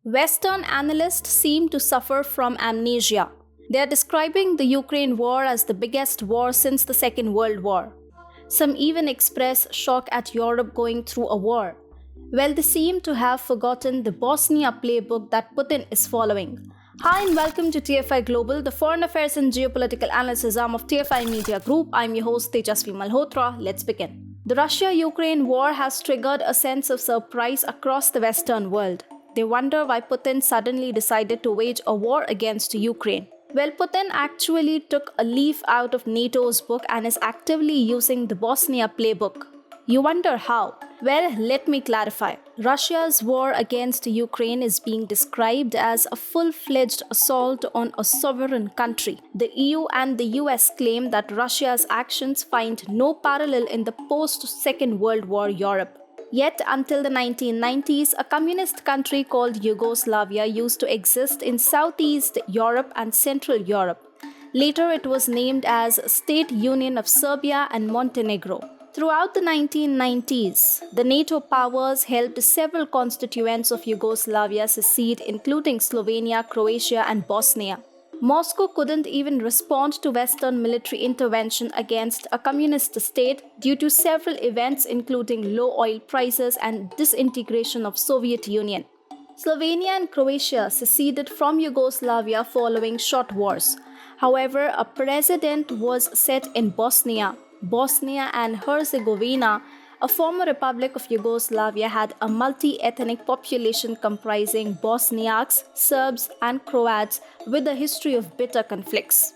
Western analysts seem to suffer from amnesia. They are describing the Ukraine war as the biggest war since the Second World War. Some even express shock at Europe going through a war. Well, they seem to have forgotten the Bosnia playbook that Putin is following. Hi and welcome to TFI Global, the foreign affairs and geopolitical analysis arm of TFI Media Group. I'm your host Tejasvi Malhotra. Let's begin. The Russia-Ukraine war has triggered a sense of surprise across the Western world. They wonder why Putin suddenly decided to wage a war against Ukraine. Well, Putin actually took a leaf out of NATO's book and is actively using the Bosnia playbook. You wonder how? Well, let me clarify. Russia's war against Ukraine is being described as a full-fledged assault on a sovereign country. The EU and the US claim that Russia's actions find no parallel in the post-Second World War Europe. Yet, until the 1990s, a communist country called Yugoslavia used to exist in Southeast Europe and Central Europe. Later, it was named as State Union of Serbia and Montenegro. Throughout the 1990s, the NATO powers helped several constituents of Yugoslavia secede, including Slovenia, Croatia, and Bosnia. Moscow couldn't even respond to Western military intervention against a communist state due to several events including low oil prices and disintegration of Soviet Union. Slovenia and Croatia seceded from Yugoslavia following short wars. However, a precedent was set in Bosnia. Bosnia and Herzegovina, a former republic of Yugoslavia, had a multi-ethnic population comprising Bosniaks, Serbs, and Croats with a history of bitter conflicts.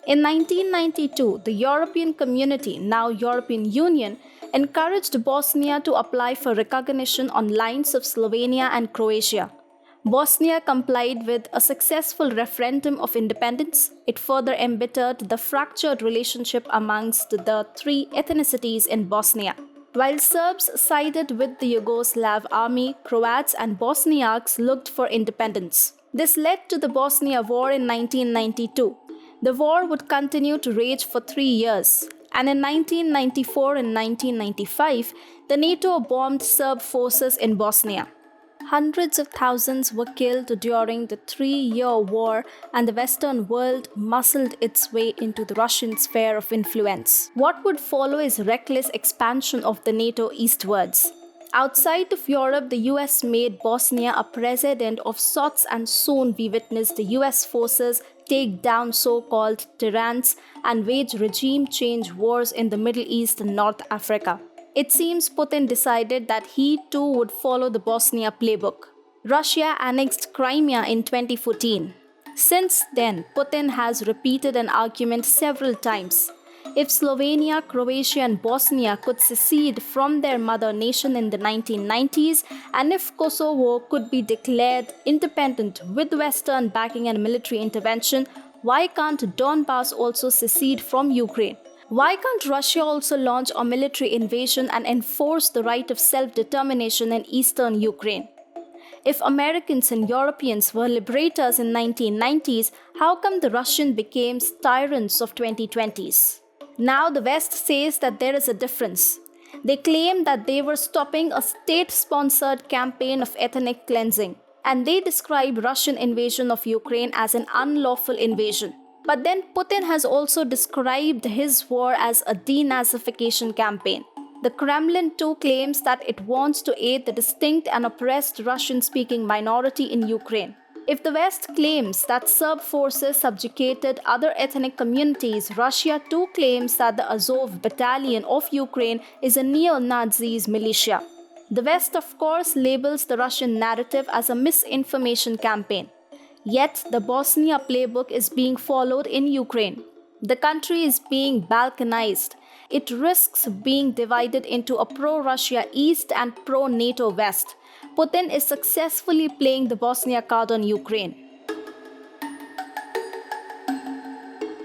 In 1992, the European Community, now European Union, encouraged Bosnia to apply for recognition on lines of Slovenia and Croatia. Bosnia complied with a successful referendum of independence. It further embittered the fractured relationship amongst the three ethnicities in Bosnia. While Serbs sided with the Yugoslav army, Croats and Bosniaks looked for independence. This led to the Bosnia War in 1992. The war would continue to rage for 3 years, and in 1994 and 1995, the NATO bombed Serb forces in Bosnia. Hundreds of thousands were killed during the 3-year war, and the Western world muscled its way into the Russian sphere of influence. What would follow is reckless expansion of the NATO eastwards. Outside of Europe, the US made Bosnia a precedent of sorts, and soon we witnessed the US forces take down so-called tyrants and wage regime change wars in the Middle East and North Africa. It seems Putin decided that he too would follow the Bosnia playbook. Russia annexed Crimea in 2014. Since then, Putin has repeated an argument several times. If Slovenia, Croatia, and Bosnia could secede from their mother nation in the 1990s, and if Kosovo could be declared independent with Western backing and military intervention, why can't Donbass also secede from Ukraine? Why can't Russia also launch a military invasion and enforce the right of self-determination in eastern Ukraine? If Americans and Europeans were liberators in 1990s, how come the Russians became tyrants of 2020s? Now the West says that there is a difference. They claim that they were stopping a state-sponsored campaign of ethnic cleansing, and they describe Russian invasion of Ukraine as an unlawful invasion. But then Putin has also described his war as a denazification campaign. The Kremlin too claims that it wants to aid the distinct and oppressed Russian-speaking minority in Ukraine. If the West claims that Serb forces subjugated other ethnic communities, Russia too claims that the Azov Battalion of Ukraine is a neo-Nazi militia. The West, of course, labels the Russian narrative as a misinformation campaign. Yet, the Bosnia playbook is being followed in Ukraine. The country is being balkanized. It risks being divided into a pro-Russia East and pro-NATO West. Putin is successfully playing the Bosnia card on Ukraine.